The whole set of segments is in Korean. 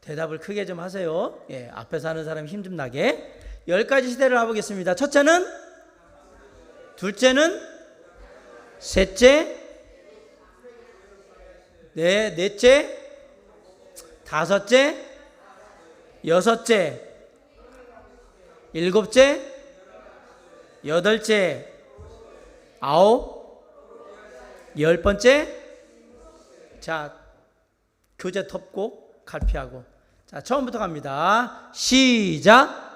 대답을 크게 좀 하세요. 예, 앞에서 하는 사람이 힘 좀 나게. 10가지 시대를 가보겠습니다. 첫째는, 둘째는, 셋째, 넷째, 다섯째, 여섯째, 일곱째, 여덟째, 아홉, 10번째. 자, 교재 덮고 갈피하고. 자, 처음부터 갑니다. 시작.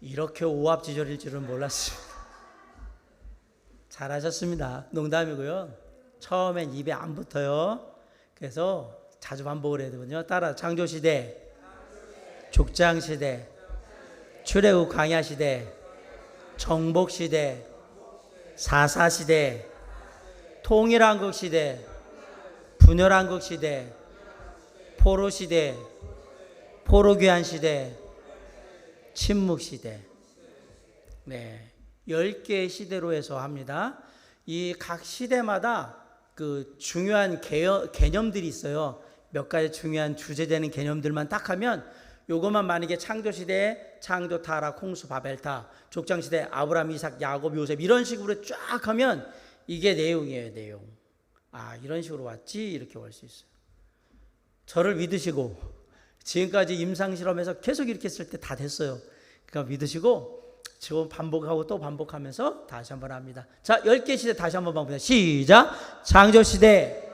이렇게 오합지졸일 줄은 몰랐습니다. 잘하셨습니다. 농담이고요. 처음엔 입에 안 붙어요. 그래서 자주 반복을 해야 되거든요. 따라 창조시대, 족장시대, 출애굽 광야시대, 정복시대, 사사시대, 통일한국시대, 분열한국시대, 포로시대, 포로귀환시대, 침묵시대. 네, 10개의 시대로 해서 합니다. 이 각 시대마다 그 중요한 개념들이 있어요. 몇 가지 중요한 주제되는 개념들만 딱 하면, 요것만 만약에 창조시대 창조, 타락, 홍수, 바벨타, 족장시대 아브라함, 이삭, 야곱, 요셉 이런 식으로 쫙 하면 이게 내용이에요. 내용. 아, 이런 식으로 왔지, 이렇게 올 수 있어요. 저를 믿으시고 지금까지 임상실험에서 계속 이렇게 했을 때 다 됐어요. 그러니까 믿으시고 지금 반복하고 또 반복하면서 다시 한번 합니다. 자, 10개 시대 다시 한번 반복합니다. 시작. 창조시대,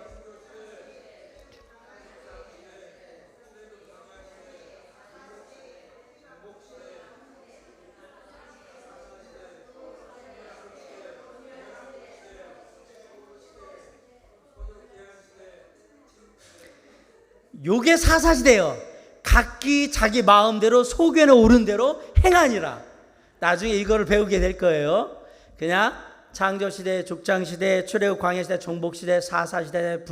요게 사사시대예요. 각기 자기 마음대로 소견에 오른 대로 행하니라. 나중에 이거를 배우게 될 거예요. 그냥 창조시대, 족장시대, 출애굽 광야시대, 정복시대, 사사시대,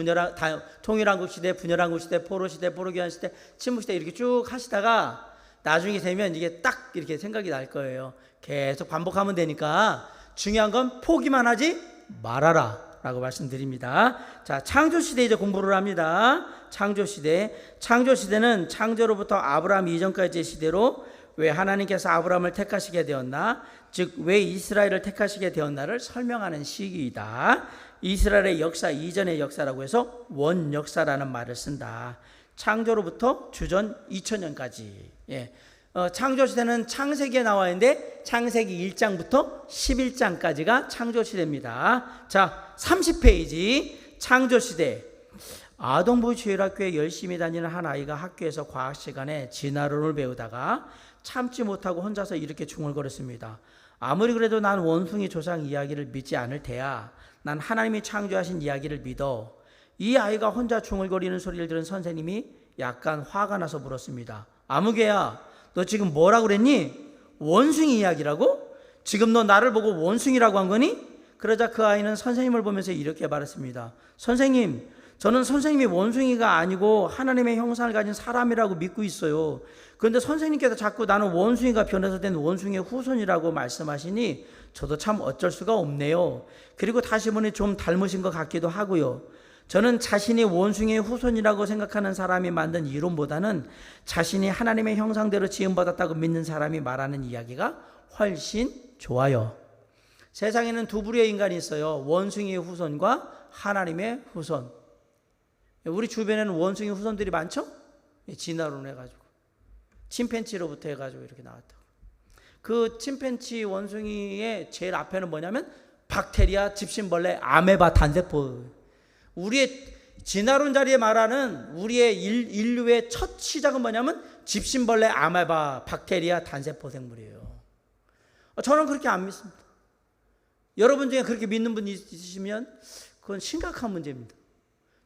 통일한국시대, 분열한국시대, 포로시대, 포로귀환시대, 침묵시대 이렇게 쭉 하시다가 나중에 되면 이게 딱 이렇게 생각이 날 거예요. 계속 반복하면 되니까 중요한 건 포기만 하지 말아라 라고 말씀드립니다. 자, 창조시대 이제 공부를 합니다. 창조시대는 창조로부터 아브라함 이전까지의 시대로 왜 하나님께서 아브라함을 택하시게 되었나, 즉 왜 이스라엘을 택하시게 되었나를 설명하는 시기이다. 이스라엘의 역사 이전의 역사라고 해서 원역사라는 말을 쓴다. 창조로부터 주전 2000년까지. 예. 창조시대는 창세기에 나와 있는데 창세기 1장부터 11장까지가 창조시대입니다. 자, 30페이지 창조시대. 아동부주일학교에 열심히 다니는 한 아이가 학교에서 과학 시간에 진화론을 배우다가 참지 못하고 혼자서 이렇게 중얼거렸습니다. 아무리 그래도 난 원숭이 조상 이야기를 믿지 않을 테야. 난 하나님이 창조하신 이야기를 믿어. 이 아이가 혼자 중얼거리는 소리를 들은 선생님이 약간 화가 나서 물었습니다. 아무개야, 너 지금 뭐라고 그랬니? 원숭이 이야기라고? 지금 너 나를 보고 원숭이라고 한 거니? 그러자 그 아이는 선생님을 보면서 이렇게 말했습니다. 선생님, 저는 선생님이 원숭이가 아니고 하나님의 형상을 가진 사람이라고 믿고 있어요. 그런데 선생님께서 자꾸 나는 원숭이가 변해서 된 원숭이의 후손이라고 말씀하시니 저도 참 어쩔 수가 없네요. 그리고 다시 보니 좀 닮으신 것 같기도 하고요. 저는 자신이 원숭이의 후손이라고 생각하는 사람이 만든 이론보다는 자신이 하나님의 형상대로 지음받았다고 믿는 사람이 말하는 이야기가 훨씬 좋아요. 세상에는 두 부류의 인간이 있어요. 원숭이의 후손과 하나님의 후손. 우리 주변에는 원숭이 후손들이 많죠? 진화론 해가지고 침팬지로부터 해가지고 이렇게 나왔다고. 그 침팬지 원숭이의 제일 앞에는 뭐냐면 박테리아, 집신벌레, 아메바, 단세포. 우리의 진화론 자리에 말하는 우리의 인류의 첫 시작은 뭐냐면 집신벌레, 아메바, 박테리아, 단세포 생물이에요. 저는 그렇게 안 믿습니다. 여러분 중에 그렇게 믿는 분 있으시면 그건 심각한 문제입니다.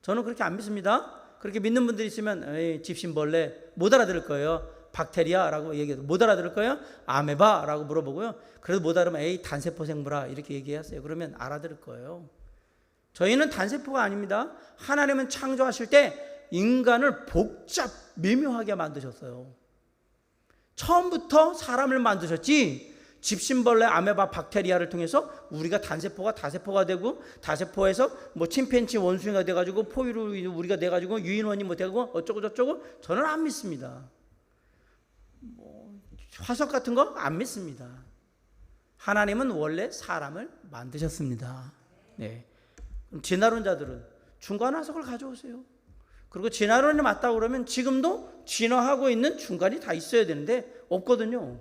저는 그렇게 안 믿습니다. 그렇게 믿는 분들이 있으면 에이, 집신벌레 못 알아들을 거예요. 박테리아라고 얘기해도 못 알아들을 거예요. 아메바라고 물어보고요. 그래도 못 알아면 에이 단세포 생물아 이렇게 얘기하세요. 그러면 알아들을 거예요. 저희는 단세포가 아닙니다. 하나님은 창조하실 때 인간을 미묘하게 만드셨어요. 처음부터 사람을 만드셨지 집신벌레, 아메바, 박테리아를 통해서 우리가 단세포가 다세포가 되고, 다세포에서 뭐 침팬지 원숭이가 돼가지고 포유류 우리가 돼가지고 유인원이 뭐 되고 어쩌고 저쩌고 저는 안 믿습니다. 뭐 화석 같은 거 안 믿습니다. 하나님은 원래 사람을 만드셨습니다. 네. 그럼 진화론자들은 중간 화석을 가져오세요. 그리고 진화론이 맞다고 그러면 지금도 진화하고 있는 중간이 다 있어야 되는데 없거든요.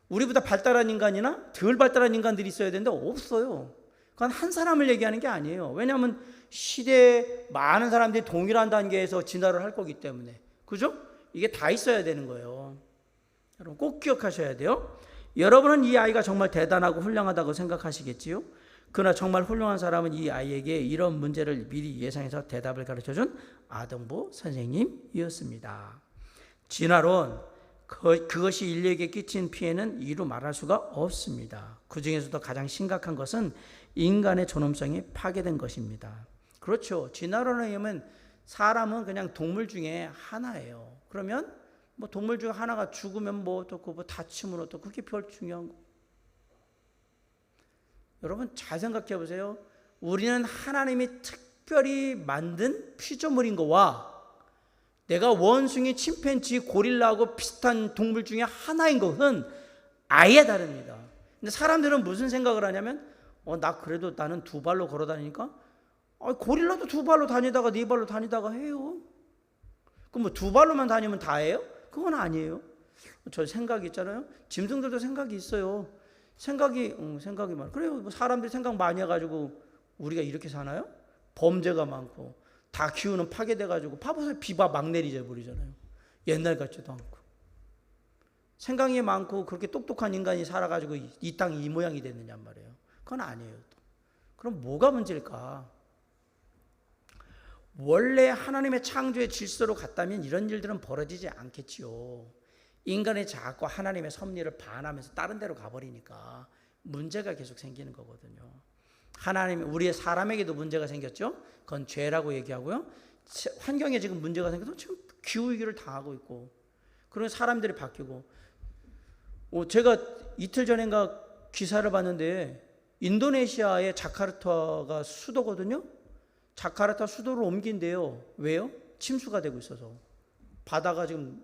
우리보다 발달한 인간이나 덜 발달한 인간들이 있어야 되는데 없어요. 그건 한 사람을 얘기하는 게 아니에요. 왜냐하면 시대에 많은 사람들이 동일한 단계에서 진화를 할 거기 때문에. 그죠? 이게 다 있어야 되는 거예요. 여러분 꼭 기억하셔야 돼요. 여러분은 이 아이가 정말 대단하고 훌륭하다고 생각하시겠지요? 그러나 정말 훌륭한 사람은 이 아이에게 이런 문제를 미리 예상해서 대답을 가르쳐준 아동부 선생님이었습니다. 진화론, 그것이 인류에게 끼친 피해는 이루 말할 수가 없습니다. 그 중에서도 가장 심각한 것은 인간의 존엄성이 파괴된 것입니다. 그렇죠. 진화론에 의하면 사람은 그냥 동물 중에 하나예요. 그러면 뭐 동물 중에 하나가 죽으면 뭐 또 그 다치면 또 그게 별 중요한 거. 여러분 잘 생각해 보세요. 우리는 하나님이 특별히 만든 피조물인 거와 내가 원숭이, 침팬지, 고릴라하고 비슷한 동물 중에 하나인 것은 아예 다릅니다. 근데 사람들은 무슨 생각을 하냐면 나 그래도 나는 두 발로 걸어 다니니까 고릴라도 두 발로 다니다가 네 발로 다니다가 해요. 그럼 뭐 두 발로만 다니면 다예요? 그건 아니에요. 저 생각이 있잖아요. 짐승들도 생각이 있어요. 생각이 많아. 그래요. 뭐 사람들이 생각 많이 해가지고 우리가 이렇게 사나요? 범죄가 많고 다 기후는 파괴돼가지고 파보세요. 비바 막 내리져 버리잖아요. 옛날 같지도 않고. 생각이 많고 그렇게 똑똑한 인간이 살아가지고 이 땅이 이 모양이 됐느냐 말이에요. 그건 아니에요. 또. 그럼 뭐가 문제일까? 원래 하나님의 창조의 질서로 갔다면 이런 일들은 벌어지지 않겠지요. 인간이 자꾸 하나님의 섭리를 반하면서 다른 데로 가버리니까 문제가 계속 생기는 거거든요. 하나님, 우리의 사람에게도 문제가 생겼죠. 그건 죄라고 얘기하고요. 환경에 지금 문제가 생겨서 지금 기후위기를 당하고 있고, 그런 사람들이 바뀌고. 제가 이틀 전인가 기사를 봤는데 인도네시아의 자카르타가 수도거든요. 자카르타 수도를 옮긴대요. 왜요? 침수가 되고 있어서. 바다가 지금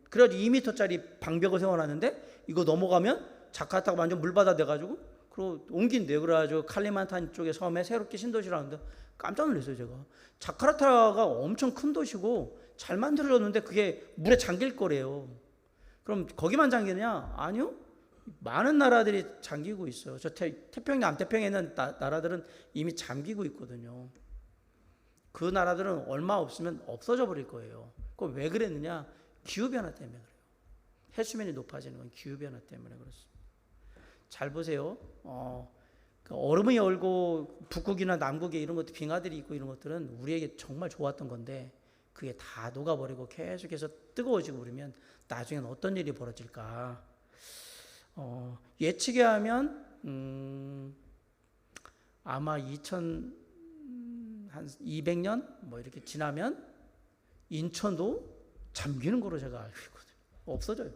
그래가지고 2m짜리 방벽을 세워놨는데 이거 넘어가면 자카르타가 완전 물바다 돼가지고 그리고 옮긴대요. 그래가지고 칼리만탄 쪽에 섬에 새롭게 신도시를 하는데 깜짝 놀랐어요. 제가. 자카르타가 엄청 큰 도시고 잘 만들어졌는데 그게 물에 잠길 거래요. 그럼 거기만 잠기느냐? 아니요. 많은 나라들이 잠기고 있어요. 저 태평양, 남태평양에 있는 나라들은 이미 잠기고 있거든요. 그 나라들은 얼마 없으면 없어져 버릴 거예요. 그거 왜 그랬느냐? 기후변화 때문에 그래요. 해수면이 높아지는 건 기후변화 때문에 그렇습니다. 잘 보세요. 얼음이 얼고 북극이나 남극에 이런 것도 빙하들이 있고 이런 것들은 우리에게 정말 좋았던 건데 그게 다 녹아버리고 계속해서 뜨거워지고 그러면 나중엔 어떤 일이 벌어질까? 예측에 하면 아마 한 200년 뭐 이렇게 지나면 인천도 잠기는 거로 제가 알고 있거든요. 없어져요.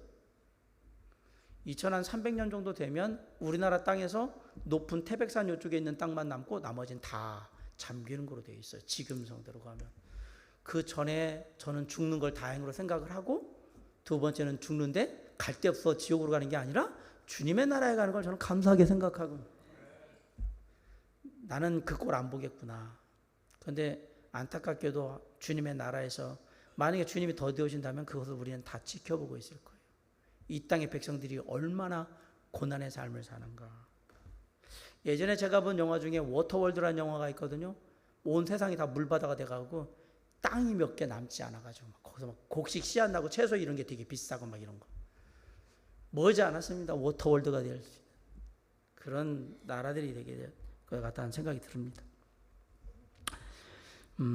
2300년 정도 되면 우리나라 땅에서 높은 태백산 이쪽에 있는 땅만 남고 나머지는 다 잠기는 거로 되어 있어요. 지금 성대로 가면. 그 전에 저는 죽는 걸 다행으로 생각을 하고, 두 번째는 죽는데 갈 데 없어 지옥으로 가는 게 아니라 주님의 나라에 가는 걸 저는 감사하게 생각하고, 나는 그 꼴 안 보겠구나. 그런데 안타깝게도 주님의 나라에서 만약에 주님이 더디 오신다면 그것을 우리는 다 지켜보고 있을 거예요. 이 땅의 백성들이 얼마나 고난의 삶을 사는가. 예전에 제가 본 영화 중에 워터월드라는 영화가 있거든요. 온 세상이 다 물바다가 돼가고 땅이 몇 개 남지 않아가지고 거기서 막 곡식 씨앗 나고 채소 이런 게 되게 비싸고 막 이런 거. 멀지 않았습니다. 워터월드가 될 그런 나라들이 되게 될 것 같다는 생각이 듭니다.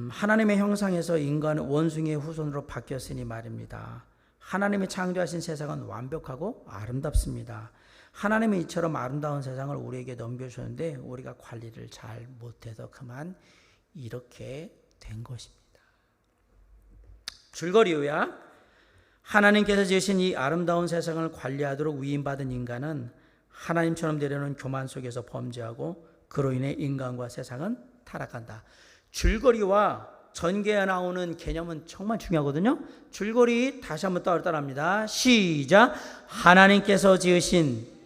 하나님의 형상에서 인간은 원숭이의 후손으로 바뀌었으니 말입니다. 하나님이 창조하신 세상은 완벽하고 아름답습니다. 하나님이 이처럼 아름다운 세상을 우리에게 넘겨주셨는데 우리가 관리를 잘 못해서 그만 이렇게 된 것입니다. 줄거리 요약. 하나님께서 지으신 이 아름다운 세상을 관리하도록 위임받은 인간은 하나님처럼 되려는 교만 속에서 범죄하고 그로 인해 인간과 세상은 타락한다. 줄거리와 전개에 나오는 개념은 정말 중요하거든요. 줄거리 다시 한번 따라합니다. 시작. 하나님께서 지으신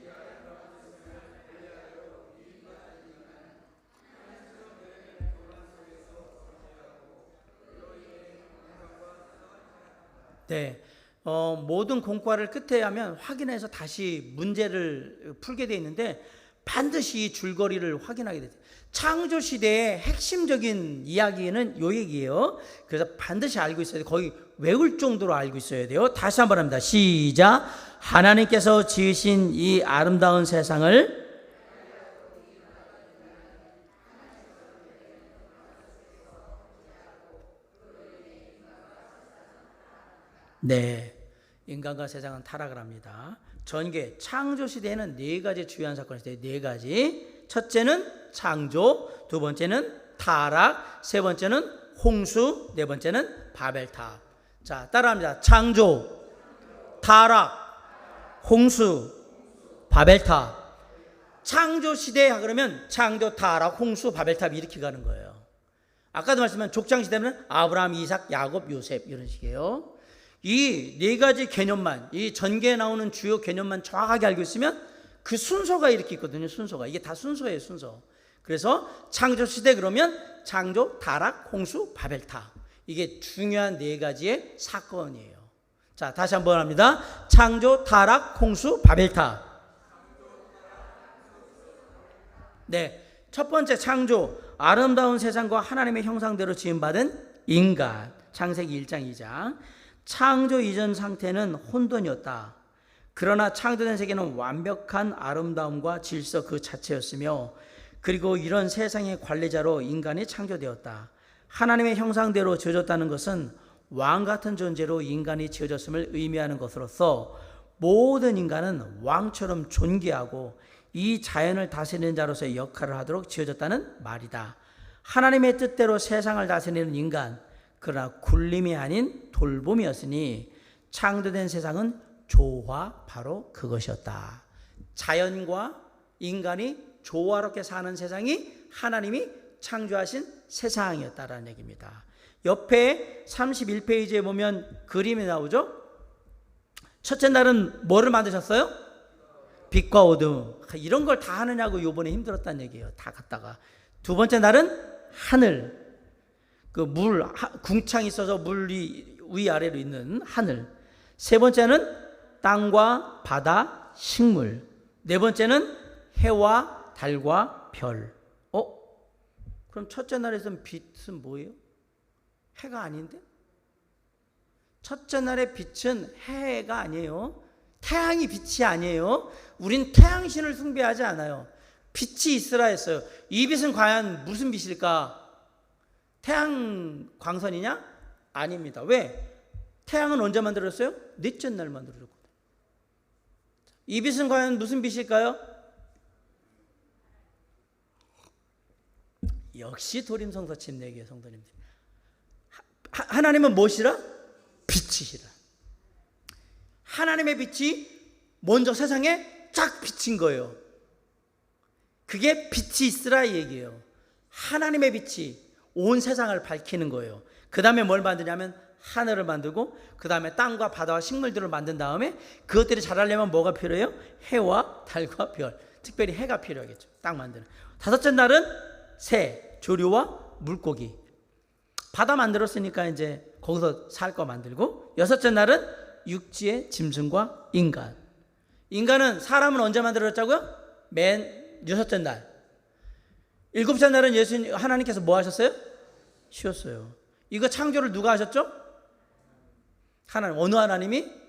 네, 모든 공과를 끝에 하면 확인해서 다시 문제를 풀게 되어 있는데 반드시 줄거리를 확인하게 되죠. 창조 시대의 핵심적인 이야기는 요 얘기예요. 그래서 반드시 알고 있어야 돼요. 거의 외울 정도로 알고 있어야 돼요. 다시 한번 합니다. 시작. 하나님께서 지으신 이 아름다운 세상을 네, 인간과 세상은 타락을 합니다. 전개, 창조 시대에는 네 가지 주요한 사건이 있어요. 네 가지. 첫째는 창조, 두 번째는 타락, 세 번째는 홍수, 네 번째는 바벨탑. 자, 따라합니다. 창조, 타락, 홍수, 바벨탑. 창조 시대 그러면 창조, 타락, 홍수, 바벨탑 이렇게 가는 거예요. 아까도 말씀한 족장 시대는 아브라함, 이삭, 야곱, 요셉 이런 식이에요. 이 네 가지 개념만, 이 전개에 나오는 주요 개념만 정확하게 알고 있으면 그 순서가 이렇게 있거든요. 순서가. 이게 다 순서예요. 순서. 그래서 창조 시대 그러면 창조, 타락, 홍수, 바벨탑. 이게 중요한 네 가지의 사건이에요. 자, 다시 한번 합니다. 창조, 타락, 홍수, 바벨탑. 네, 첫 번째 창조. 아름다운 세상과 하나님의 형상대로 지음받은 인간. 창세기 1장 2장. 창조 이전 상태는 혼돈이었다. 그러나 창조된 세계는 완벽한 아름다움과 질서 그 자체였으며 그리고 이런 세상의 관리자로 인간이 창조되었다. 하나님의 형상대로 지어졌다는 것은 왕 같은 존재로 인간이 지어졌음을 의미하는 것으로서 모든 인간은 왕처럼 존귀하고 이 자연을 다스리는 자로서의 역할을 하도록 지어졌다는 말이다. 하나님의 뜻대로 세상을 다스리는 인간, 그러나 굴림이 아닌 돌봄이었으니 창조된 세상은 조화, 바로 그것이었다. 자연과 인간이 조화롭게 사는 세상이 하나님이 창조하신 세상이었다라는 얘기입니다. 옆에 31페이지에 보면 그림이 나오죠. 첫째 날은 뭐를 만드셨어요? 빛과 어둠. 이런 걸 다 하느냐고 이번에 힘들었다는 얘기예요. 다 갖다가. 두 번째 날은 하늘. 그 물, 궁창이 있어서 물이 위아래로 있는 하늘. 세 번째는 땅과 바다, 식물. 네 번째는 해와 달과 별. 그럼 첫째 날에서는 빛은 뭐예요? 해가 아닌데? 첫째 날의 빛은 해가 아니에요. 태양이 빛이 아니에요. 우린 태양신을 숭배하지 않아요. 빛이 있으라 했어요. 이 빛은 과연 무슨 빛일까? 태양 광선이냐? 아닙니다. 왜? 태양은 언제 만들었어요? 넷째 날 만들어졌거든요. 이 빛은 과연 무슨 빛일까요? 역시 도림성서 침례교회 성도님들. 하나님은 무엇이라? 빛이시라. 하나님의 빛이 먼저 세상에 쫙 비친 거예요. 그게 빛이 있으라 이 얘기예요. 하나님의 빛이 온 세상을 밝히는 거예요. 그 다음에 뭘 만드냐면 하늘을 만들고 그 다음에 땅과 바다와 식물들을 만든 다음에 그것들이 자라려면 뭐가 필요해요? 해와 달과 별. 특별히 해가 필요하겠죠. 땅 만드는. 다섯째 날은 새, 조류와 물고기. 바다 만들었으니까 이제 거기서 살 거 만들고, 여섯째 날은 육지의 짐승과 인간. 인간은, 사람은 언제 만들었자고요? 맨 여섯째 날. 일곱째 날은 예수님, 하나님께서 뭐 하셨어요? 쉬었어요. 이거 창조를 누가 하셨죠? 하나님. 어느 하나님이?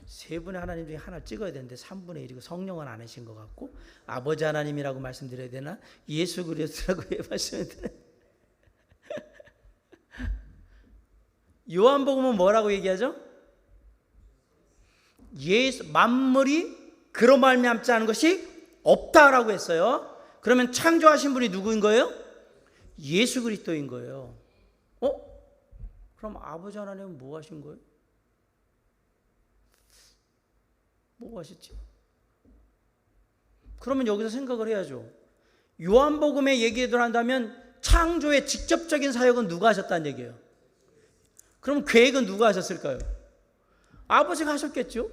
세 분의 하나님 중에 하나를 찍어야 되는데 3분의 1이고 성령은 안 하신 것 같고, 아버지 하나님이라고 말씀드려야 되나? 예수 그리스도라고 말씀드려야 되나? 요한복음은 뭐라고 얘기하죠? 만물이 그로 말미암지 않은 것이 없다라고 했어요. 그러면 창조하신 분이 누구인 거예요? 예수 그리스도인 거예요. 그럼 아버지 하나님은 뭐 하신 거예요? 뭐 하셨지? 그러면 여기서 생각을 해야죠. 요한복음의 얘기를 한다면 창조의 직접적인 사역은 누가 하셨다는 얘기예요. 그럼 계획은 누가 하셨을까요? 아버지가 하셨겠죠.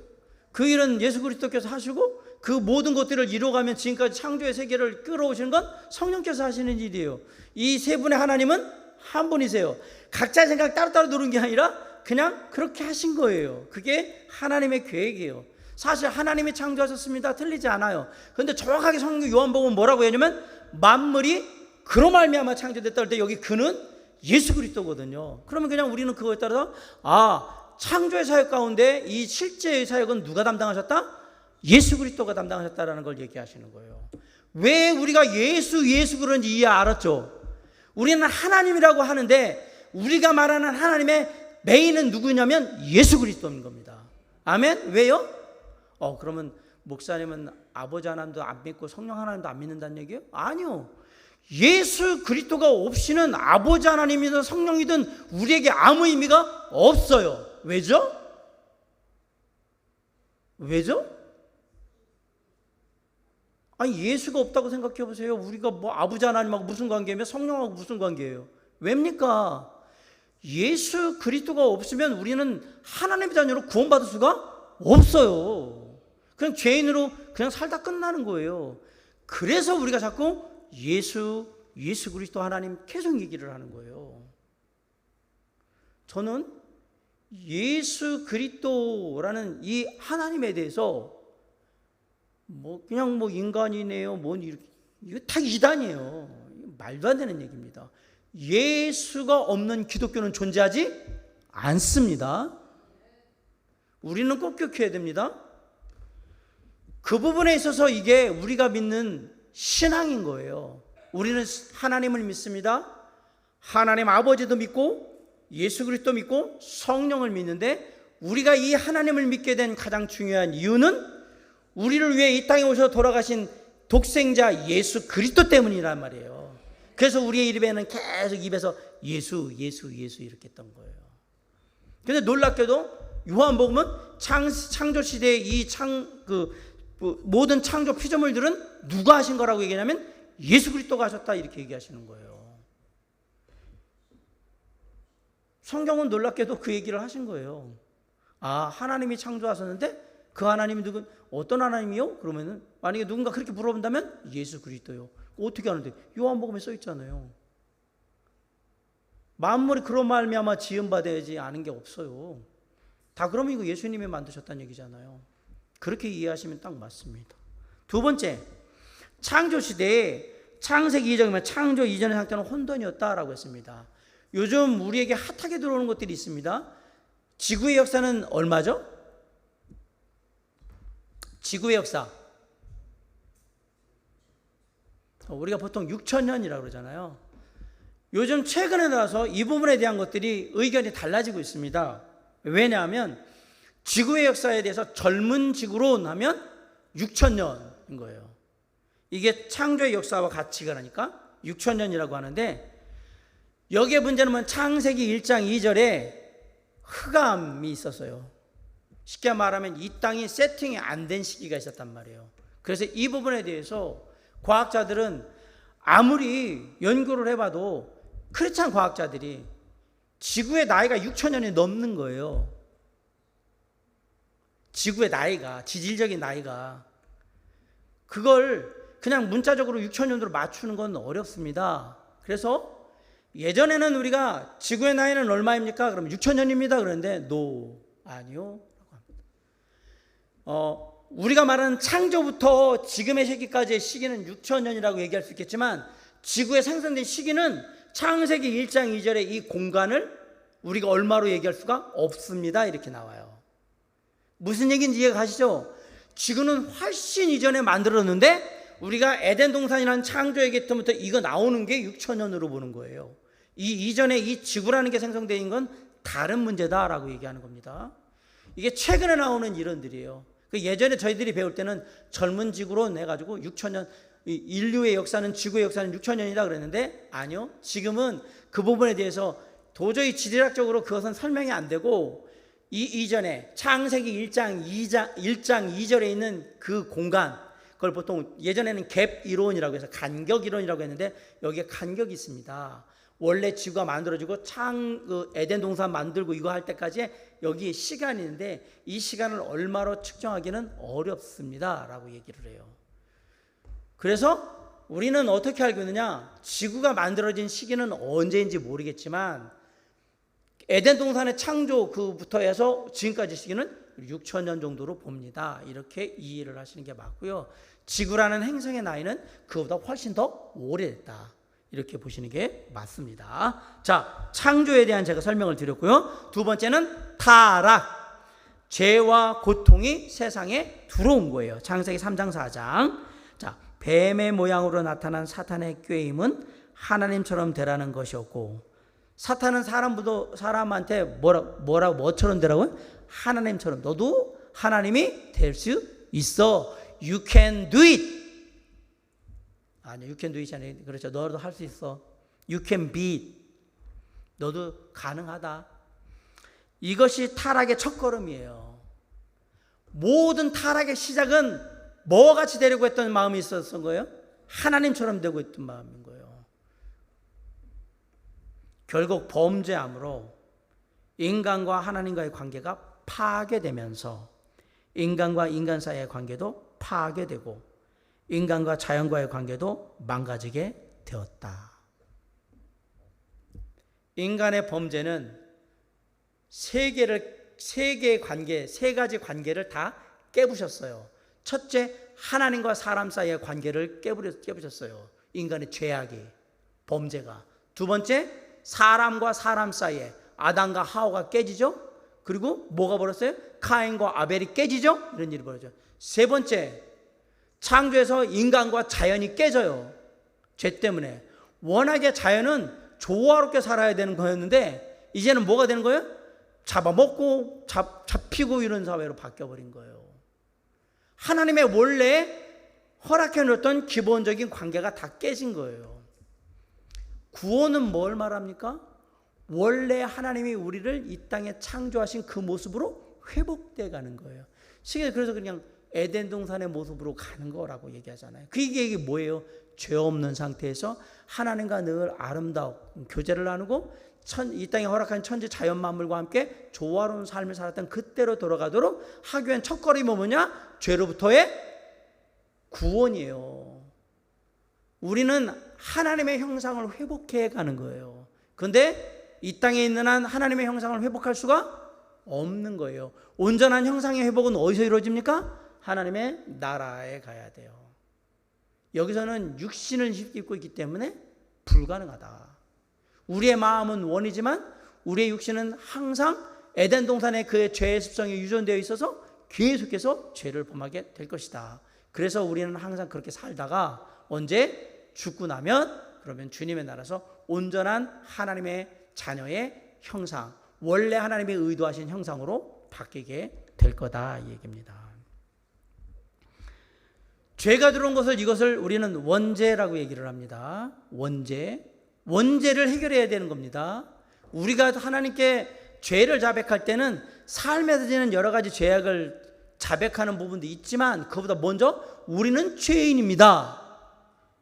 그 일은 예수 그리스도께서 하시고 그 모든 것들을 이루어가면 지금까지 창조의 세계를 끌어오시는 건 성령께서 하시는 일이에요. 이 세 분의 하나님은 한 분이세요. 각자의 생각 따로따로 누른 게 아니라 그냥 그렇게 하신 거예요. 그게 하나님의 계획이에요. 사실 하나님이 창조하셨습니다. 틀리지 않아요. 그런데 정확하게 성경 요한복음은 뭐라고 하냐면 만물이 그로 말미암아 창조됐다 할 때 여기 그는 예수 그리스도거든요. 그러면 그냥 우리는 그거에 따라서 창조의 사역 가운데 이 실제의 사역은 누가 담당하셨다? 예수 그리스도가 담당하셨다라는 걸 얘기하시는 거예요. 왜 우리가 예수 그런지 이해 알았죠? 우리는 하나님이라고 하는데 우리가 말하는 하나님의 메인은 누구냐면 예수 그리스도인 겁니다. 아멘? 왜요? 그러면 목사님은 아버지 하나님도 안 믿고 성령 하나님도 안 믿는다는 얘기예요? 아니요. 예수 그리스도가 없이는 아버지 하나님이든 성령이든 우리에게 아무 의미가 없어요. 왜죠? 아니 예수가 없다고 생각해 보세요. 우리가 뭐 아버지 하나님하고 무슨 관계며 성령하고 무슨 관계예요? 왜입니까? 예수 그리스도가 없으면 우리는 하나님의 자녀로 구원받을 수가 없어요. 그냥 죄인으로 그냥 살다 끝나는 거예요. 그래서 우리가 자꾸 예수 그리스도 하나님 계속 얘기를 하는 거예요. 저는 예수 그리스도라는 이 하나님에 대해서 그냥 인간이네요. 이거 다 이단이에요. 말도 안 되는 얘기입니다. 예수가 없는 기독교는 존재하지 않습니다. 우리는 꼭 기억해야 됩니다. 그 부분에 있어서 이게 우리가 믿는 신앙인 거예요. 우리는 하나님을 믿습니다. 하나님 아버지도 믿고 예수 그리스도 믿고 성령을 믿는데 우리가 이 하나님을 믿게 된 가장 중요한 이유는 우리를 위해 이 땅에 오셔서 돌아가신 독생자 예수 그리스도 때문이란 말이에요. 그래서 우리의 입에는 계속 입에서 예수 이렇게 했던 거예요. 그런데 놀랍게도 요한복음은 창조 시대의 이 모든 창조 피조물들은 누가 하신 거라고 얘기하냐면 예수 그리스도가 하셨다 이렇게 얘기하시는 거예요. 성경은 놀랍게도 그 얘기를 하신 거예요. 하나님이 창조하셨는데 그 하나님이 어떤 하나님이요? 그러면은 만약에 누군가 그렇게 물어본다면 예수 그리스도요. 어떻게 하는데? 요한복음에 써 있잖아요. 만물이 그런 말미암아 지음 받아야지 아는 게 없어요. 다 그러면 이거 예수님이 만드셨다는 얘기잖아요. 그렇게 이해하시면 딱 맞습니다. 두 번째, 창조 시대에 창세기 이전이면 창조 이전의 상태는 혼돈이었다라고 했습니다. 요즘 우리에게 핫하게 들어오는 것들이 있습니다. 지구의 역사는 얼마죠? 지구의 역사. 우리가 보통 6,000년이라고 그러잖아요. 요즘 최근에 나서 이 부분에 대한 것들이 의견이 달라지고 있습니다. 왜냐하면 지구의 역사에 대해서 젊은 지구로 하면 6,000년인 거예요. 이게 창조의 역사와 같이 가니까 6,000년이라고 하는데 여기에 문제는 창세기 1장 2절에 흑암이 있었어요. 쉽게 말하면 이 땅이 세팅이 안 된 시기가 있었단 말이에요. 그래서 이 부분에 대해서 과학자들은 아무리 연구를 해봐도 크리스찬 과학자들이 지구의 나이가 6,000년이 넘는 거예요. 지구의 나이가, 지질적인 나이가. 그걸 그냥 문자적으로 6,000년으로 맞추는 건 어렵습니다. 그래서 예전에는 우리가 지구의 나이는 얼마입니까? 그럼 6,000년입니다. 그런데 아니요. 우리가 말하는 창조부터 지금의 시기까지의 시기는 6,000년이라고 얘기할 수 있겠지만 지구에 생성된 시기는 창세기 1장 2절의 이 공간을 우리가 얼마로 얘기할 수가 없습니다. 이렇게 나와요. 무슨 얘기인지 이해가 가시죠? 지구는 훨씬 이전에 만들었는데 우리가 에덴 동산이라는 창조의 계통부터 이거 나오는 게 6,000년으로 보는 거예요. 이 이전에 이 지구라는 게 생성된 건 다른 문제다라고 얘기하는 겁니다. 이게 최근에 나오는 이론들이에요. 예전에 저희들이 배울 때는 젊은 지구로 내가지고 6천년, 인류의 역사는, 지구의 역사는 6천년이다 그랬는데, 아니요. 지금은 그 부분에 대해서 도저히 지리학적으로 그것은 설명이 안 되고, 이전에 창세기 1장 2절에 있는 그 공간, 그걸 보통 예전에는 갭 이론이라고 해서 간격 이론이라고 했는데, 여기에 간격이 있습니다. 원래 지구가 만들어지고 에덴 동산 만들고 이거 할 때까지 여기에 시간이 있는데, 이 시간을 얼마로 측정하기는 어렵습니다 라고 얘기를 해요. 그래서 우리는 어떻게 알고 있느냐, 지구가 만들어진 시기는 언제인지 모르겠지만 에덴 동산의 창조 그부터 해서 지금까지 시기는 6천년 정도로 봅니다. 이렇게 이해를 하시는 게 맞고요. 지구라는 행성의 나이는 그보다 훨씬 더 오래됐다, 이렇게 보시는 게 맞습니다. 자, 창조에 대한 제가 설명을 드렸고요. 두 번째는 타락, 죄와 고통이 세상에 들어온 거예요. 창세기 3장 4장. 자, 뱀의 모양으로 나타난 사탄의 꾀임은 하나님처럼 되라는 것이었고, 사탄은 사람한테 뭐처럼 되라고요? 하나님처럼. 너도 하나님이 될 수 있어. You can do it. 아니요, you can do it 아니에요. 그렇죠. 너도 할 수 있어. You can be it. 너도 가능하다. 이것이 타락의 첫걸음이에요. 모든 타락의 시작은 뭐 같이 되려고 했던 마음이 있었던 거예요? 하나님처럼 되고 있던 마음인 거예요. 결국 범죄함으로 인간과 하나님과의 관계가 파괴되면서 인간과 인간 사이의 관계도 파괴되고 인간과 자연과의 관계도 망가지게 되었다. 인간의 범죄는 세 개의 관계, 세 가지 관계를 다 깨부셨어요. 첫째, 하나님과 사람 사이의 관계를 깨부셨어요. 인간의 죄악이, 범죄가. 두 번째, 사람과 사람 사이에 아담과 하와가 깨지죠. 그리고 뭐가 벌었어요? 카인과 아벨이 깨지죠. 이런 일이 벌어져요. 세 번째, 창조에서 인간과 자연이 깨져요. 죄 때문에. 워낙에 자연은 조화롭게 살아야 되는 거였는데 이제는 뭐가 되는 거예요? 잡아먹고 잡히고 이런 사회로 바뀌어버린 거예요. 하나님의 원래 허락해 놓았던 기본적인 관계가 다 깨진 거예요. 구원은 뭘 말합니까? 원래 하나님이 우리를 이 땅에 창조하신 그 모습으로 회복돼 가는 거예요. 그래서 그냥 에덴 동산의 모습으로 가는 거라고 얘기하잖아요. 그 얘기 뭐예요? 죄 없는 상태에서 하나님과 늘 아름다운 교제를 나누고 이 땅에 허락한 천지 자연 만물과 함께 조화로운 삶을 살았던 그때로 돌아가도록 하기 위한 첫걸음이 뭐냐? 죄로부터의 구원이에요. 우리는 하나님의 형상을 회복해 가는 거예요. 그런데 이 땅에 있는 한 하나님의 형상을 회복할 수가 없는 거예요. 온전한 형상의 회복은 어디서 이루어집니까? 하나님의 나라에 가야 돼요. 여기서는 육신을 입고 있기 때문에 불가능하다. 우리의 마음은 원이지만 우리의 육신은 항상 에덴 동산의 그의 죄의 습성이 유전되어 있어서 계속해서 죄를 범하게 될 것이다. 그래서 우리는 항상 그렇게 살다가 언제 죽고 나면 그러면 주님의 나라에서 온전한 하나님의 자녀의 형상, 원래 하나님의 의도하신 형상으로 바뀌게 될 거다 이 얘기입니다. 죄가 들어온 이것을 우리는 원죄라고 얘기를 합니다. 원죄를 해결해야 되는 겁니다. 우리가 하나님께 죄를 자백할 때는 삶에서 지는 여러 가지 죄악을 자백하는 부분도 있지만 그보다 먼저 우리는 죄인입니다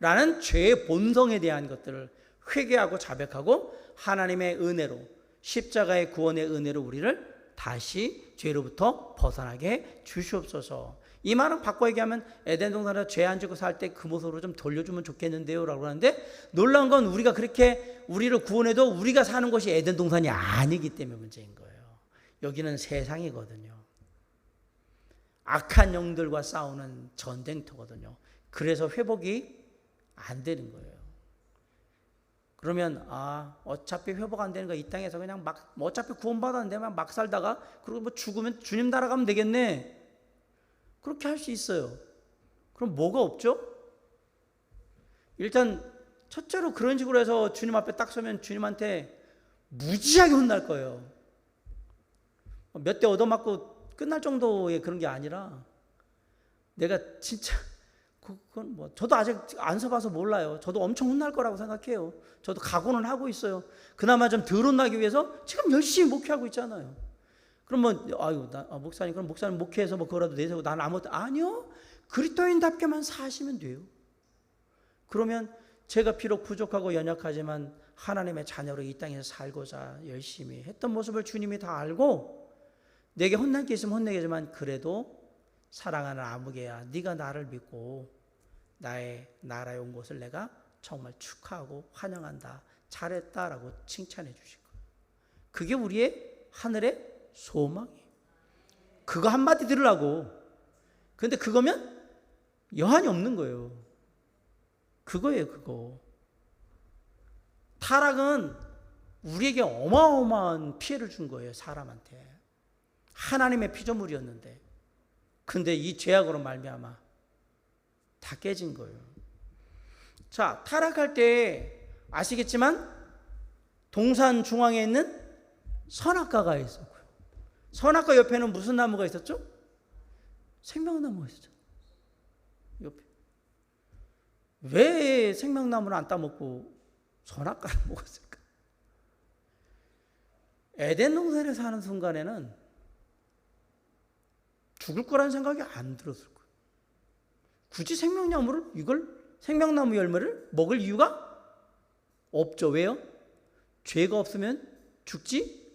라는 죄의 본성에 대한 것들을 회개하고 자백하고 하나님의 은혜로, 십자가의 구원의 은혜로 우리를 다시 죄로부터 벗어나게 주시옵소서. 이 말은 바꿔 얘기하면 에덴 동산에서 죄 안 지고 살 때 그 모습으로 좀 돌려주면 좋겠는데요 라고 하는데, 놀라운 건 우리가 그렇게 우리를 구원해도 우리가 사는 곳이 에덴 동산이 아니기 때문에 문제인 거예요. 여기는 세상이거든요. 악한 영들과 싸우는 전쟁터거든요. 그래서 회복이 안 되는 거예요. 그러면 어차피 회복 안 되는 거 이 땅에서 그냥 어차피 구원받았는데 막 살다가 그리고 죽으면 주님 나라 가면 되겠네. 그렇게 할 수 있어요. 그럼 뭐가 없죠? 일단 첫째로 그런 식으로 해서 주님 앞에 딱 서면 주님한테 무지하게 혼날 거예요. 몇 대 얻어맞고 끝날 정도의 그런 게 아니라 내가 진짜 그건 뭐 저도 아직 안 서봐서 몰라요. 저도 엄청 혼날 거라고 생각해요. 저도 각오는 하고 있어요. 그나마 좀 덜 혼나기 위해서 지금 열심히 목회하고 있잖아요. 그러면 목사님 그럼 목사님 목회해서 뭐 그거라도 내세우고 나는 아무것도 아니요. 그리스도인답게만 사시면 돼요. 그러면 제가 비록 부족하고 연약하지만 하나님의 자녀로 이 땅에서 살고자 열심히 했던 모습을 주님이 다 알고 내게 혼날 게 있으면 혼내겠지만 그래도 사랑하는 아무개야 네가 나를 믿고 나의 나라에 온 것을 내가 정말 축하하고 환영한다. 잘했다라고 칭찬해 주실 거예요. 그게 우리의 하늘의 소망이에요. 그거 한마디 들으려고. 그런데 그거면 여한이 없는 거예요. 그거예요, 그거. 타락은 우리에게 어마어마한 피해를 준 거예요, 사람한테. 하나님의 피조물이었는데. 근데 이 죄악으로 말미암아 다 깨진 거예요. 자, 타락할 때 아시겠지만 동산 중앙에 있는 선악과가 있었고요. 선악과 옆에는 무슨 나무가 있었죠? 생명나무가 있었죠. 옆에. 왜 생명나무는 안 따먹고 선악과를 먹었을까? 에덴 동산에 사는 순간에는 죽을 거라는 생각이 안 들었을 거예요. 굳이 생명나무 열매를 먹을 이유가 없죠. 왜요? 죄가 없으면 죽지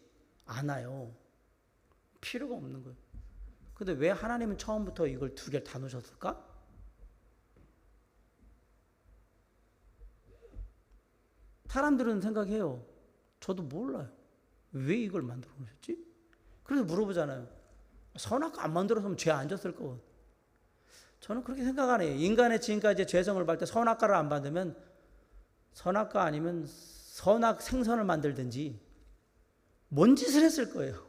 않아요. 필요가 없는 거예요. 근데 왜 하나님은 처음부터 이걸 두 개를 다 놓으셨을까? 사람들은 생각해요. 저도 몰라요. 왜 이걸 만들어 놓으셨지? 그래서 물어보잖아요. 선악과 안 만들었으면 죄 안 졌을 거. 저는 그렇게 생각 안 해요. 인간의 지금까지 죄성을 볼 때 선악과를 안 받으면 선악과 아니면 선악 생선을 만들든지 뭔 짓을 했을 거예요.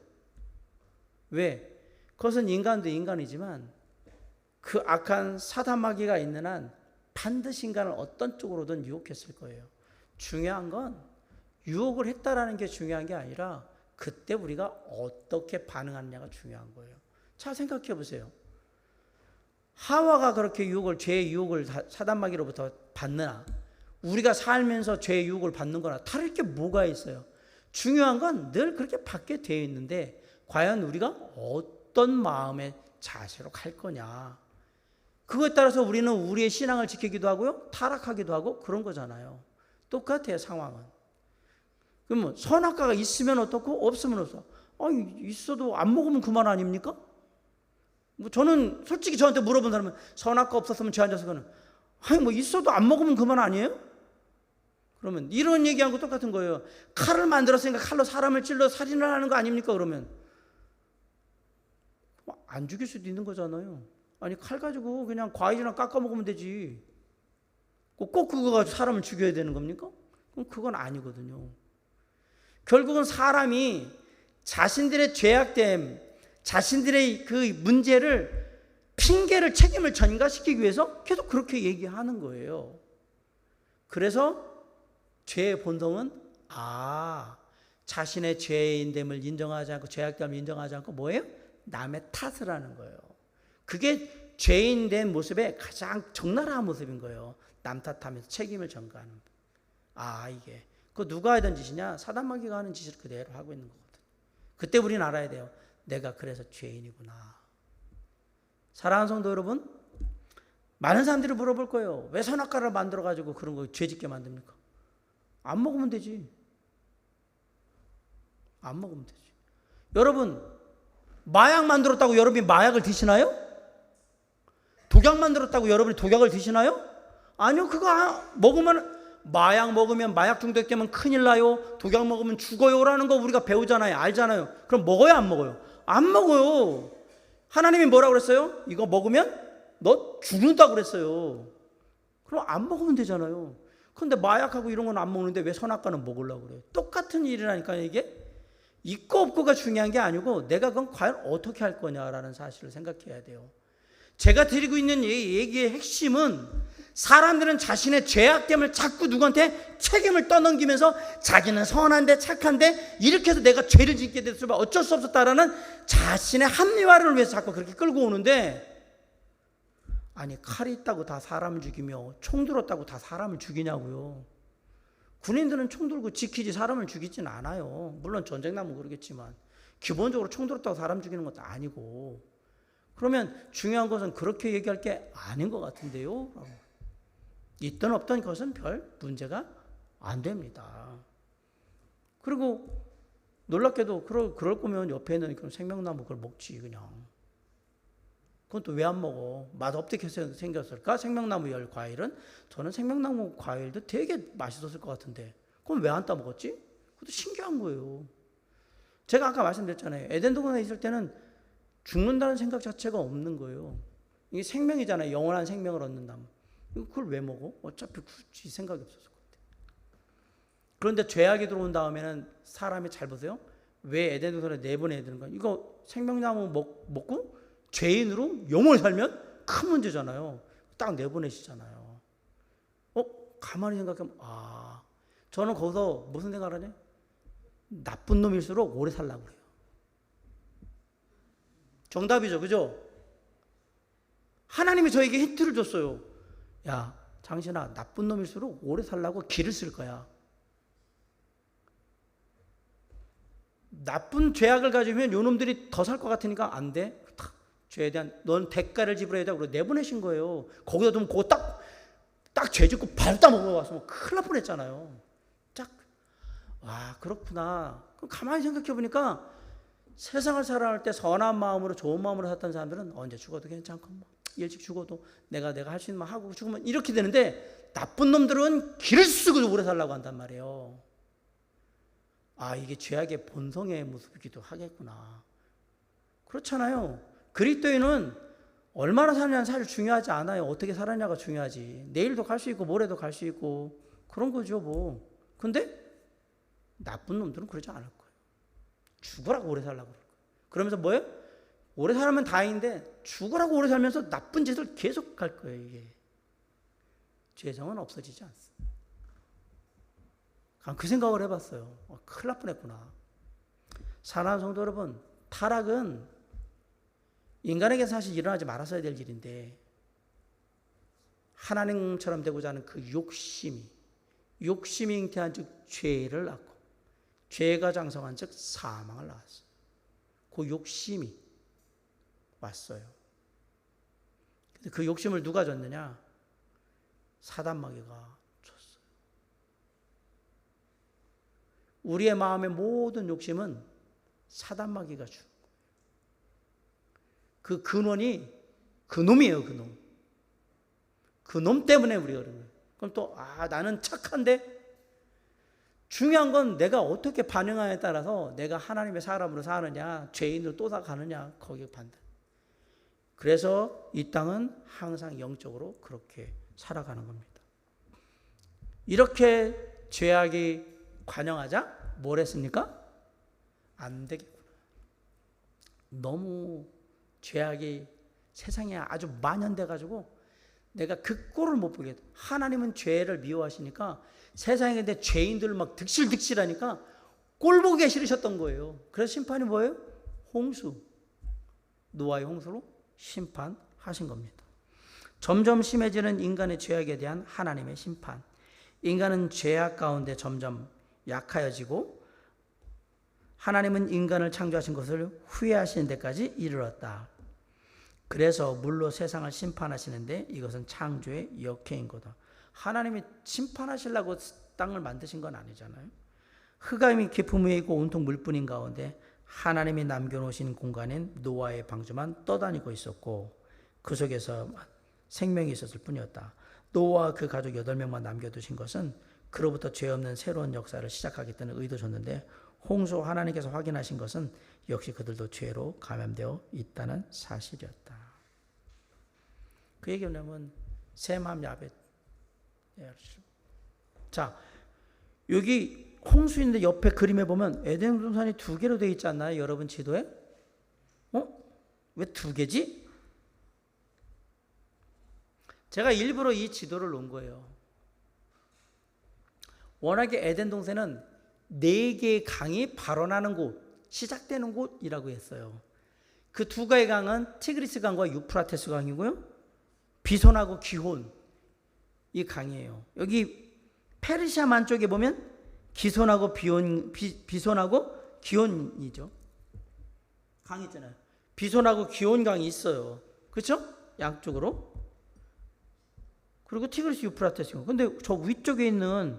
왜? 그것은 인간도 인간이지만 그 악한 사단 마귀가 있는 한 반드시 인간을 어떤 쪽으로든 유혹했을 거예요. 중요한 건 유혹을 했다라는 게 중요한 게 아니라 그때 우리가 어떻게 반응하느냐가 중요한 거예요. 잘 생각해 보세요. 하와가 그렇게 죄의 유혹을 사단마귀로부터 받느나 우리가 살면서 죄의 유혹을 받는 거나 다를 게 뭐가 있어요? 중요한 건 늘 그렇게 받게 되어 있는데 과연 우리가 어떤 마음의 자세로 갈 거냐. 그것에 따라서 우리는 우리의 신앙을 지키기도 하고요. 타락하기도 하고 그런 거잖아요. 똑같아요, 상황은. 그러면 선악과가 있으면 어떻고 없으면 없어. 있어도 안 먹으면 그만 아닙니까? 저는 솔직히 저한테 물어본 사람은 선악과 없었으면 죄 안 졌을 거는 있어도 안 먹으면 그만 아니에요? 그러면 이런 얘기한 거 똑같은 거예요. 칼을 만들었으니까 칼로 사람을 찔러 살인을 하는 거 아닙니까? 그러면 안 죽일 수도 있는 거잖아요. 아니 칼 가지고 그냥 과일이나 깎아 먹으면 되지. 꼭 그거 가지고 사람을 죽여야 되는 겁니까? 그럼 그건 아니거든요. 결국은 사람이 자신들의 죄악됨, 자신들의 그 문제를 핑계를 책임을 전가시키기 위해서 계속 그렇게 얘기하는 거예요. 그래서 죄의 본성은 자신의 죄인됨을 인정하지 않고 죄악됨을 인정하지 않고 뭐예요? 남의 탓을 하는 거예요. 그게 죄인된 모습의 가장 적나라한 모습인 거예요. 남 탓하면서 책임을 전가하는. 이게 그거 누가 하던 짓이냐? 사단마귀가 하는 짓을 그대로 하고 있는 거거든. 그때 우리는 알아야 돼요. 내가 그래서 죄인이구나. 사랑하는 성도 여러분, 많은 사람들이 물어볼 거예요. 왜 선악과를 만들어가지고 그런 거 죄짓게 만듭니까? 안 먹으면 되지. 안 먹으면 되지. 여러분, 마약 만들었다고 여러분이 마약을 드시나요? 독약 만들었다고 여러분이 독약을 드시나요? 아니요. 그거 먹으면 마약 먹으면 마약 중독되면 큰일 나요. 독약 먹으면 죽어요라는 거 우리가 배우잖아요. 알잖아요. 그럼 먹어요, 안 먹어요? 안 먹어요. 하나님이 뭐라고 그랬어요? 이거 먹으면 너 죽는다고 그랬어요. 그럼 안 먹으면 되잖아요. 그런데 마약하고 이런 건 안 먹는데 왜 선악과는 먹으려고 그래요? 똑같은 일이라니까요. 이게 있고 없고가 중요한 게 아니고 내가 그건 과연 어떻게 할 거냐라는 사실을 생각해야 돼요. 제가 드리고 있는 이 얘기의 핵심은 사람들은 자신의 죄악됨을 자꾸 누구한테 책임을 떠넘기면서 자기는 선한데 착한데 이렇게 해서 내가 죄를 짓게 됐으면 어쩔 수 없었다라는 자신의 합리화를 위해서 자꾸 그렇게 끌고 오는데, 아니 칼이 있다고 다 사람을 죽이며 총 들었다고 다 사람을 죽이냐고요. 군인들은 총 들고 지키지 사람을 죽이진 않아요. 물론 전쟁 나면 그러겠지만 기본적으로 총 들었다고 사람 죽이는 것도 아니고. 그러면 중요한 것은 그렇게 얘기할 게 아닌 것 같은데요. 있든 없든 그것은 별 문제가 안 됩니다. 그리고 놀랍게도 그럴 거면 옆에 있는 그런 생명나무 그걸 먹지 그냥. 그건 또 왜 안 먹어? 맛 어떻게 생겼을까? 생명나무 열 과일은? 저는 생명나무 과일도 되게 맛있었을 것 같은데 그건 왜 안 따먹었지? 그것도 신기한 거예요. 제가 아까 말씀드렸잖아요. 에덴 동산에 있을 때는 죽는다는 생각 자체가 없는 거예요. 이게 생명이잖아요. 영원한 생명을 얻는다. 그걸 왜 먹어? 어차피 굳이 생각이 없었을 것 같아요. 그런데 죄악이 들어온 다음에는 사람이 잘 보세요. 왜 에덴 동산에 내보내야 되는가? 이거 생명나무 먹고 죄인으로 영원히 살면 큰 문제잖아요. 딱 내보내시잖아요. 가만히 생각하면 저는 거기서 무슨 생각을 하냐? 나쁜 놈일수록 오래 살라고 그래요. 정답이죠. 그죠? 하나님이 저에게 힌트를 줬어요. 야, 장신아, 나쁜 놈일수록 오래 살라고 길을 쓸 거야. 나쁜 죄악을 가지면 요 놈들이 더 살 것 같으니까 안 돼. 죄에 대한 넌 대가를 지불해야 돼. 그러고 내보내신 거예요. 거기다 두면 그거 딱 죄 짓고 밟다 먹어왔으면 큰일 날 뻔했잖아요. 그렇구나. 그럼 가만히 생각해 보니까 세상을 살아갈 때 선한 마음으로 좋은 마음으로 살던 사람들은 언제 죽어도 괜찮고 뭐 일찍 죽어도 내가 할 수 있는 만 하고 죽으면 이렇게 되는데, 나쁜 놈들은 길을 쓰고 오래 살라고 한단 말이에요. 이게 죄악의 본성의 모습이기도 하겠구나. 그렇잖아요. 그리스도인은 얼마나 사느냐는 사실 중요하지 않아요. 어떻게 살았냐가 중요하지. 내일도 갈 수 있고 모레도 갈 수 있고 그런 거죠 뭐. 근데 나쁜 놈들은 그러지 않을 거예요. 죽으라고 오래 살라고 그럴 거예요. 그러면서 뭐예요? 오래 살면 다행인데 죽으라고 오래 살면서 나쁜 짓을 계속 할 거예요. 이게 죄성은 없어지지 않습니다. 그 생각을 해봤어요. 큰일 날 뻔했구나. 사랑하는 성도 여러분, 타락은 인간에게 사실 일어나지 말았어야 될 일인데 하나님처럼 되고자 하는 그 욕심이 잉태한 즉 죄를 낳고 죄가 장성한 즉 사망을 낳았어요. 그 욕심이 왔어요. 근데 그 욕심을 누가 줬느냐? 사단마귀가 줬어요. 우리의 마음의 모든 욕심은 사단마귀가 준 거예요. 그 근원이 그놈이에요. 그놈. 그놈 때문에 우리가 그런 거예요. 그럼 또 나는 착한데? 중요한 건 내가 어떻게 반응하냐에 따라서 내가 하나님의 사람으로 사느냐 죄인으로 또 가느냐 거기에 판단. 그래서 이 땅은 항상 영적으로 그렇게 살아가는 겁니다. 이렇게 죄악이 관영하자 뭘 했습니까? 안 되겠구나. 너무 죄악이 세상에 아주 만연돼 가지고 내가 그 꼴을 못 보게 돼. 하나님은 죄를 미워하시니까 세상에 내 죄인들을 막 득실득실하니까 꼴 보기가 싫으셨던 거예요. 그래서 심판이 뭐예요? 홍수. 노아의 홍수로 심판하신 겁니다. 점점 심해지는 인간의 죄악에 대한 하나님의 심판. 인간은 죄악 가운데 점점 약하여지고 하나님은 인간을 창조하신 것을 후회하시는 데까지 이르렀다. 그래서 물로 세상을 심판하시는데 이것은 창조의 역행인 거다. 하나님이 심판하시려고 땅을 만드신 건 아니잖아요. 흑암이 깊음 위에 있고 온통 물뿐인 가운데 하나님이 남겨놓으신 공간엔 노아의 방주만 떠다니고 있었고 그 속에서 생명이 있었을 뿐이었다. 노아와 그 가족 8명만 남겨두신 것은 그로부터 죄 없는 새로운 역사를 시작하겠다는 의도셨는데 홍수 하나님께서 확인하신 것은 역시 그들도 죄로 감염되어 있다는 사실이었다. 그 얘기를 하면 셈함 야벳. 자, 여기 홍수인데 옆에 그림에 보면 에덴 동산이 2개로 되어 있지 않나요? 여러분 지도에? 왜 2개지? 제가 일부러 이 지도를 놓은 거예요. 워낙에 에덴 동산은 4개의 강이 발원하는 곳, 시작되는 곳이라고 했어요. 그 2가의 강은 티그리스 강과 유프라테스 강이고요. 비손하고 기혼 이 강이에요. 여기 페르시아만 쪽에 보면 기손하고 비손하고 기혼이죠. 강 있잖아요. 비손하고 기혼 강이 있어요. 그렇죠? 양쪽으로. 그리고 티그리스 유프라테스. 근데 저 위쪽에 있는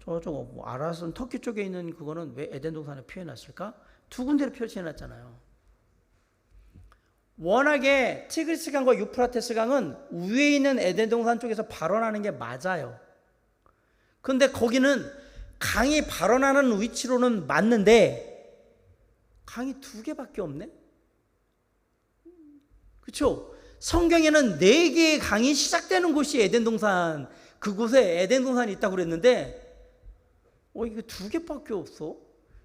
저거 뭐 아라슨 터키 쪽에 있는 그거는 왜 에덴 동산에 표현했을까? 2군데를 표현해놨잖아요. 워낙에 티그리스 강과 유프라테스 강은 위에 있는 에덴 동산 쪽에서 발원하는 게 맞아요. 근데 거기는 강이 발원하는 위치로는 맞는데 강이 2개밖에 없네? 그렇죠? 성경에는 4개의 강이 시작되는 곳이 에덴 동산, 그곳에 에덴 동산이 있다고 그랬는데 이게 2개밖에 없어.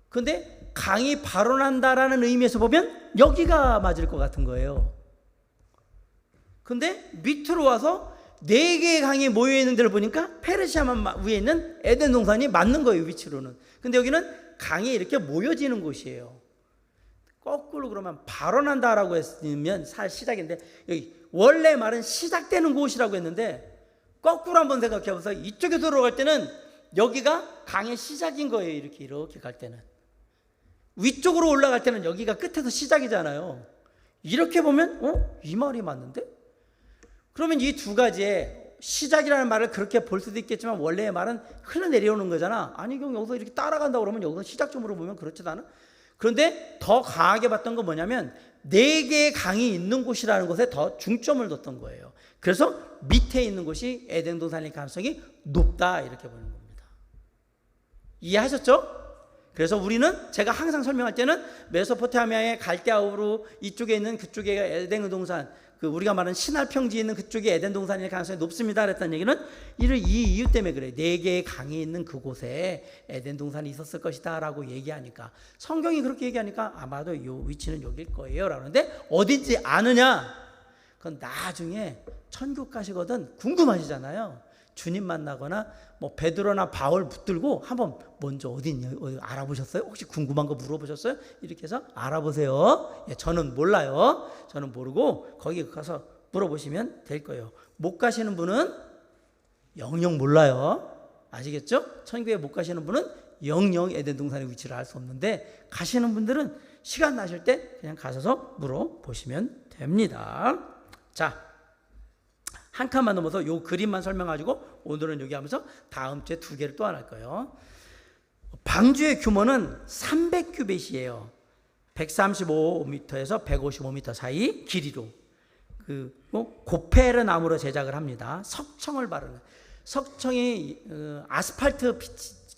근데 강이 발원한다라는 의미에서 보면 여기가 맞을 것 같은 거예요. 근데 밑으로 와서 4개의 강이 모여있는 데를 보니까 페르시아만 위에 있는 에덴 동산이 맞는 거예요, 위치로는. 근데 여기는 강이 이렇게 모여지는 곳이에요. 거꾸로 그러면 발원한다라고 했으면 시작인데, 여기 원래 말은 시작되는 곳이라고 했는데 거꾸로 한번 생각해 보세요. 이쪽에 들어갈 때는 여기가 강의 시작인 거예요. 이렇게 갈 때는. 위쪽으로 올라갈 때는 여기가 끝에서 시작이잖아요. 이렇게 보면 이 말이 맞는데? 그러면 이 2가지의 시작이라는 말을 그렇게 볼 수도 있겠지만 원래의 말은 흘러내려오는 거잖아. 아니 그럼 여기서 이렇게 따라간다고 그러면 여기서 시작점으로 보면 그렇지도 않아? 그런데 더 강하게 봤던 건 뭐냐면 4개의 강이 있는 곳이라는 것에 더 중점을 뒀던 거예요. 그래서 밑에 있는 곳이 에덴 동산일 가능성이 높다 이렇게 보는 겁니다. 이해하셨죠? 그래서 우리는 제가 항상 설명할 때는 메소포타미아의 갈대아우르 이쪽에 있는 그쪽에 에덴 동산, 우리가 말하는 신할 평지에 있는 그쪽에 에덴 동산일 가능성이 높습니다 그랬다는 얘기는 이 이유 때문에 그래요. 4개의 강이 있는 그곳에 에덴 동산이 있었을 것이다 라고 얘기하니까, 성경이 그렇게 얘기하니까 아마도 이 위치는 여길 거예요 라는데 어딘지 아느냐? 그건 나중에 천국 가시거든 궁금하시잖아요. 주님 만나거나 뭐 베드로나 바울 붙들고 한번 먼저 어디 알아보셨어요? 혹시 궁금한 거 물어보셨어요? 이렇게 해서 알아보세요. 저는 몰라요. 저는 모르고 거기 가서 물어보시면 될 거예요. 못 가시는 분은 영영 몰라요. 아시겠죠? 천국에 못 가시는 분은 영영 에덴 동산의 위치를 알 수 없는데, 가시는 분들은 시간 나실 때 그냥 가셔서 물어보시면 됩니다. 자, 한 칸만 넘어서 요 그림만 설명가지고 오늘은 여기 하면서 다음 주에 2개를 또 안 할 거예요. 방주의 규모는 300규빗이에요. 135m에서 155m 사이 길이로. 고페르 나무로 제작을 합니다. 석청을 바르는. 석청이 아스팔트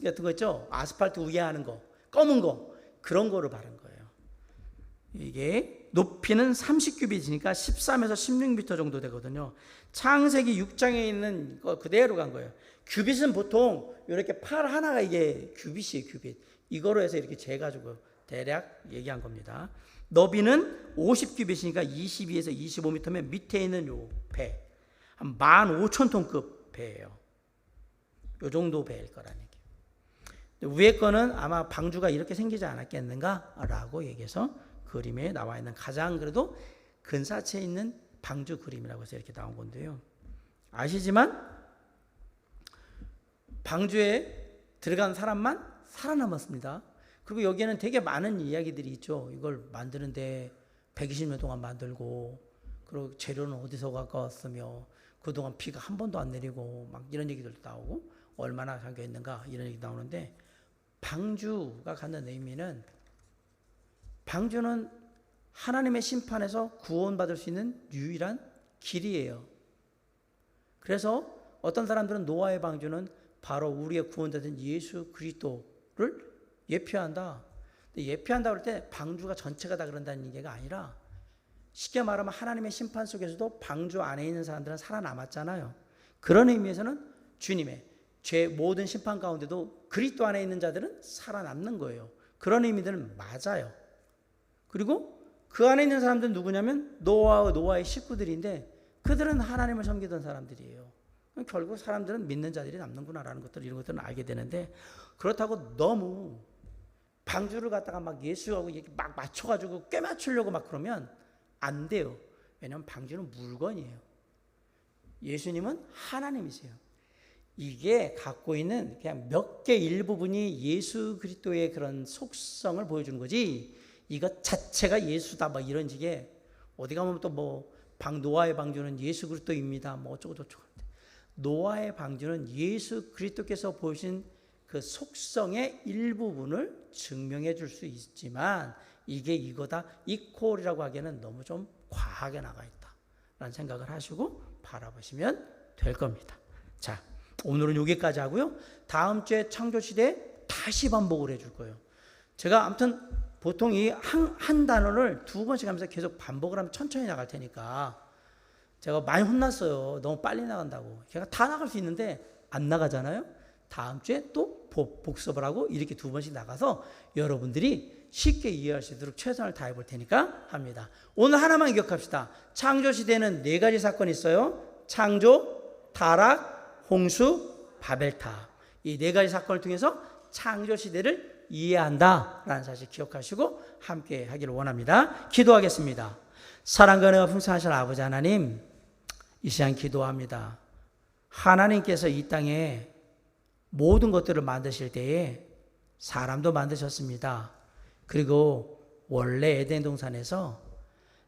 같은 거 있죠? 아스팔트 위에 하는 거, 검은 거, 그런 거를 바른 거예요. 이게 높이는 30규빗이니까 13에서 16m 정도 되거든요. 창세기 6장에 있는 거 그대로 간 거예요. 규빗은 보통 이렇게 팔 하나가 이게 규빗이에요, 규빗. 이거로 해서 이렇게 재가지고 대략 얘기한 겁니다. 너비는 50규빗이니까 22에서 25m면 밑에 있는 요 배, 한 15,000톤급 배예요. 요 정도 배일 거라는 얘기예요. 위에 거는 아마 방주가 이렇게 생기지 않았겠는가라고 얘기해서 그림에 나와 있는 가장 그래도 근사체 있는 방주 그림이라고 해서 이렇게 나온 건데요. 아시지만 방주에 들어간 사람만 살아남았습니다. 그리고 여기에는 되게 많은 이야기들이 있죠. 이걸 만드는데 120년 동안 만들고, 그리고 재료는 어디서 가까웠으며 그동안 비가 한 번도 안 내리고 막 이런 얘기들도 나오고 얼마나 잠겨있는가 이런 얘기 나오는데, 방주가 갖는 의미는, 방주는 하나님의 심판에서 구원받을 수 있는 유일한 길이에요. 그래서 어떤 사람들은 노아의 방주는 바로 우리의 구원자된 예수 그리스도를 예표한다. 예표한다고 할 때 방주가 전체가 다 그런다는 얘기가 아니라, 쉽게 말하면 하나님의 심판 속에서도 방주 안에 있는 사람들은 살아남았잖아요. 그런 의미에서는 주님의 죄 모든 심판 가운데도 그리스도 안에 있는 자들은 살아남는 거예요. 그런 의미들은 맞아요. 그리고 그 안에 있는 사람들은 누구냐면 노아의 식구들인데, 그들은 하나님을 섬기던 사람들이에요. 결국 사람들은 믿는 자들이 남는구나라는 것들, 이런 것들은 알게 되는데, 그렇다고 너무 방주를 갖다가 막 예수하고 막 맞춰가지고 꿰맞추려고 막 그러면 안 돼요. 왜냐하면 방주는 물건이에요. 예수님은 하나님이세요. 이게 갖고 있는 그냥 몇 개 일부분이 예수 그리스도의 그런 속성을 보여주는 거지, 이것 자체가 예수다 막 이런 식의, 어디 가면 또 뭐 노아의 방주는 예수 그리스도입니다 뭐 어쩌고 저쩌고, 노아의 방주는 예수 그리스도께서 보신 그 속성의 일부분을 증명해 줄 수 있지만, 이게 이거다 이퀄이라고 하기에는 너무 좀 과하게 나가 있다라는 생각을 하시고 바라보시면 될 겁니다. 자, 오늘은 여기까지 하고요. 다음 주에 창조시대 다시 반복을 해줄 거예요. 제가 아무튼 보통 이 한 단어를 2번씩 하면서 계속 반복을 하면 천천히 나갈 테니까, 제가 많이 혼났어요. 너무 빨리 나간다고. 제가 다 나갈 수 있는데 안 나가잖아요. 다음 주에 또 복습을 하고 이렇게 2번씩 나가서 여러분들이 쉽게 이해할 수 있도록 최선을 다해 볼 테니까 합니다. 오늘 하나만 기억합시다. 창조시대는 4가지 사건이 있어요. 창조, 타락, 홍수, 바벨탑. 이 4가지 사건을 통해서 창조시대를 이해한다라는 사실 기억하시고 함께 하기를 원합니다. 기도하겠습니다. 사랑과 은혜가 풍성하신 아버지 하나님, 이 시간 기도합니다. 하나님께서 이 땅에 모든 것들을 만드실 때에 사람도 만드셨습니다. 그리고 원래 에덴 동산에서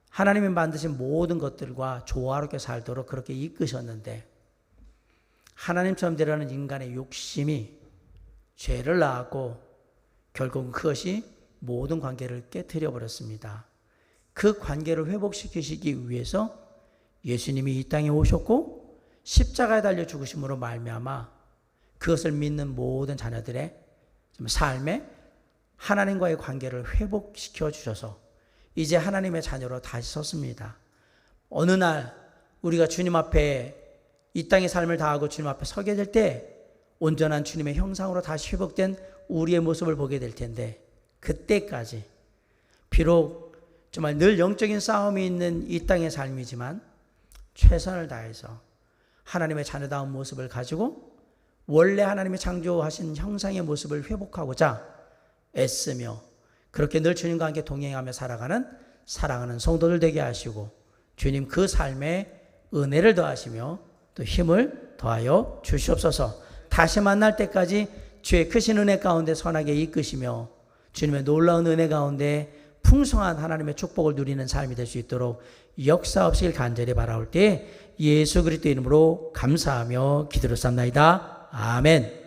하나님이 만드신 모든 것들과 조화롭게 살도록 그렇게 이끄셨는데, 하나님처럼 되려는 인간의 욕심이 죄를 낳았고 결국은 그것이 모든 관계를 깨트려 버렸습니다. 그 관계를 회복시키시기 위해서 예수님이 이 땅에 오셨고 십자가에 달려 죽으심으로 말미암아 그것을 믿는 모든 자녀들의 삶에 하나님과의 관계를 회복시켜 주셔서 이제 하나님의 자녀로 다시 섰습니다. 어느 날 우리가 주님 앞에 이 땅의 삶을 다하고 주님 앞에 서게 될 때 온전한 주님의 형상으로 다시 회복된 우리의 모습을 보게 될 텐데, 그때까지 비록 정말 늘 영적인 싸움이 있는 이 땅의 삶이지만 최선을 다해서 하나님의 자녀다운 모습을 가지고 원래 하나님이 창조하신 형상의 모습을 회복하고자 애쓰며 그렇게 늘 주님과 함께 동행하며 살아가는 사랑하는 성도들 되게 하시고, 주님 그 삶에 은혜를 더하시며 또 힘을 더하여 주시옵소서. 다시 만날 때까지 주의 크신 은혜 가운데 선하게 이끄시며 주님의 놀라운 은혜 가운데 풍성한 하나님의 축복을 누리는 삶이 될 수 있도록 역사없이 간절히 바라올 때 예수 그리스도 이름으로 감사하며 기도를 쌉나이다. 아멘.